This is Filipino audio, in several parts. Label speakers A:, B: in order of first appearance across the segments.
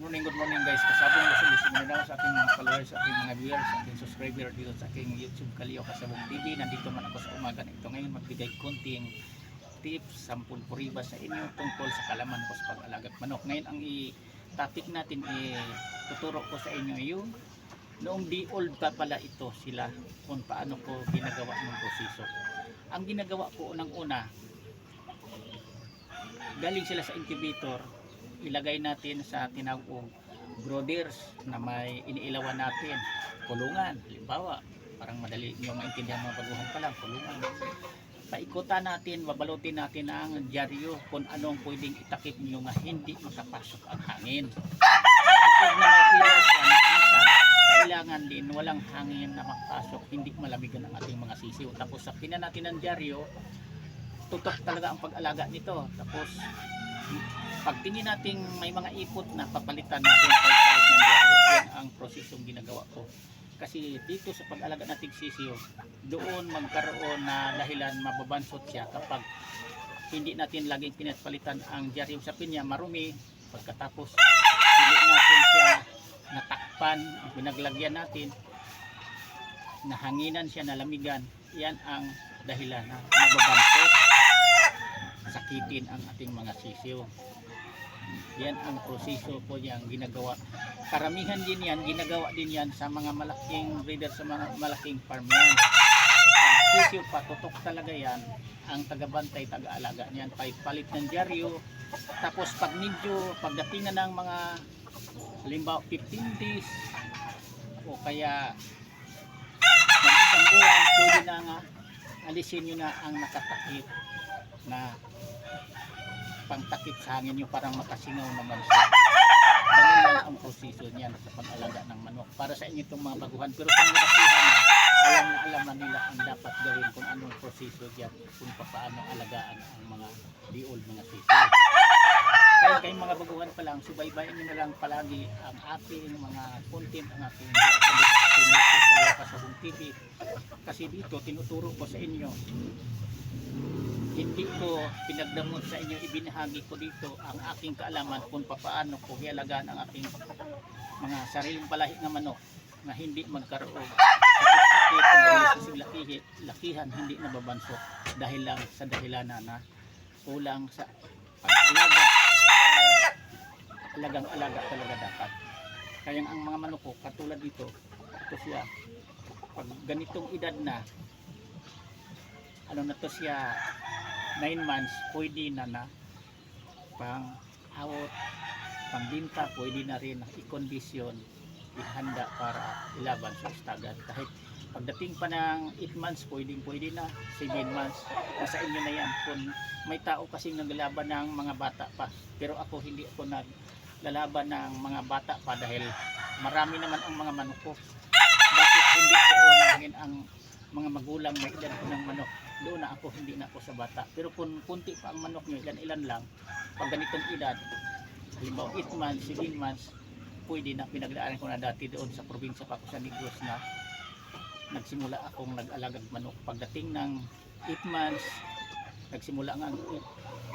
A: good morning guys. Kasabong na sa na sa aking mga followers, sa aking mga viewers, sa aking subscriber dito sa aking YouTube Kalio Kasabong TV. Nandito man ako sa umaga na ito ngayon magbigay konting tips, sampul puriba sa inyo tungkol sa kalaman ko sa pag-alagat manok. Ngayon ang topic natin tuturo ko sa inyo yung noong di old pa pala ito sila kung paano ko ginagawa ng proseso. Ang ginagawa ko unang-una, galing sila sa incubator, ilagay natin sa tinawag brooders na may iniilawan natin, kulungan. Halimbawa, parang madali nyo maintindihan mga baguhan pa lang, kulungan. Paikutan natin, babalutin natin ang dyaryo kung anong pwedeng itakip nyo nga hindi makapasok ang hangin. Kapag na may ilaw siya na insang, kailangan din walang hangin na makapasok, hindi malamigan ang ating mga sisiw. Tapos saktinan natin ang dyaryo, tutok talaga ang pag-alaga nito. Tapos pagtingin natin may mga ipot na papalitan natin pagpalit ng dyaryo. Yan ang prosesong ginagawa ko. Kasi dito sa pag-alaga nating sisiyo, doon magkaroon na dahilan mababansot siya kapag hindi natin laging pinapalitan ang dyaryo sa pinya, marumi. Pagkatapos hindi natin siya natakpan, pinaglagyan natin, nahanginan siya, nalamigan, yan ang dahilan na mababansot, sakitin ang ating mga sisiyo. Yan ang proseso ko yang ginagawa. Karamihan din yan, ginagawa din yan sa mga malaking breeder, sa mga malaking farm yan. Sisiyo patutok talaga yan, ang tagabantay, taga-alaga niyan, palit ng dyaryo. Tapos pag medyo pagdating na ng mga halimbawa 15 days o kaya mag-isang buwan, pwede na nga alisin nyo na ang nakatakip na pangtakip sa hangin nyo, parang makasingaw naman siya. Ganun lang ang proseso niyan sa pag-alaga ng manok. Para sa inyo itong mga baguhan, pero sa mga basihan na alam na nila ang dapat gawin kung anong proseso diyan, kung paano alagaan ang mga di-old mga sisiyo. Kaya kayong mga baguhan pa lang, subaybayan nyo na lang palagi ang ating mga content, ang ating YouTube Kasabong TV. Kasi dito tinuturo ko sa inyo, hindi ko pinagdamot sa inyo, ibinahagi ko dito ang aking kaalaman kung paano ko hialagaan ang aking mga sariling palahi ng manok na hindi magkaroon sakit-sakit, lakihan, hindi nababansot dahil lang sa dahilan na kulang sa pag-alaga. Alagang-alaga talaga dapat. Kaya ang mga manok ko, katulad dito, ito siya, pag ganitong edad na, ano na to siya, 9 months, pwede na pang awot, pang binta, pwede na rin i-condition, ihanda para ilaban sa istagan. Kahit pagdating pa ng 8 months, pwede na, 7 months, nasa inyo na yan. Kung may tao kasing naglalaban ng mga bata pa, pero ako hindi ako naglalaban ng mga bata pa dahil marami naman ang mga manok ko. Bakit hindi ko unahin ang mga magulang may edad ko ng manok? Doon na ako, hindi na ako sa bata. Pero kung kunti pa ang manok nyo, ilan lang, pag ganitong edad, halimbawa 8 months, 7 months, pwede na. Pinagdaanan ko na dati doon sa probinsya pa ako sa Negros na nagsimula akong nag-alagang manok. Pagdating ng 8 months, nagsimula nga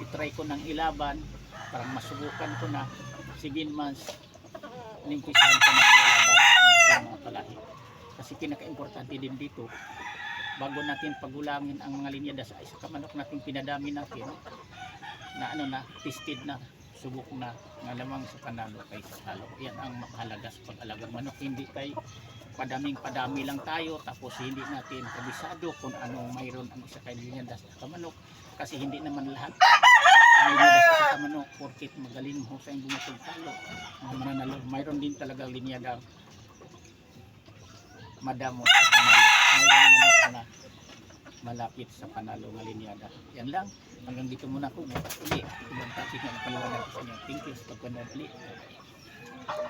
A: itry ko ng ilaban, parang masubukan ko na. 7 months, nimpisahan ko na ilaban ang mga palahi. Kasi pinaka-importante din dito, bago natin pagulangin ang mga linyada sa isa kamanok natin, pinadami natin na tested na, subok na, nga lamang sa panalo kay sa talo. Yan ang mahalaga sa pag-alagang manok. Hindi kay padaming-padami lang tayo tapos hindi natin kabisado kung anong mayroon ang isa kay linyada sa kamanok, kasi hindi naman lahat ang linyada sa isa kamanok porkit magaling husay bumatog talo mananalo. Mayroon din talaga linyada madamo sa panalo, mayroon manok na malapit sa panalo ng linyada. Yan lang, hanggang dito muna po. Uli, ibang topic na paliwanag sa inyo. Thank you sa pagpanood ulit.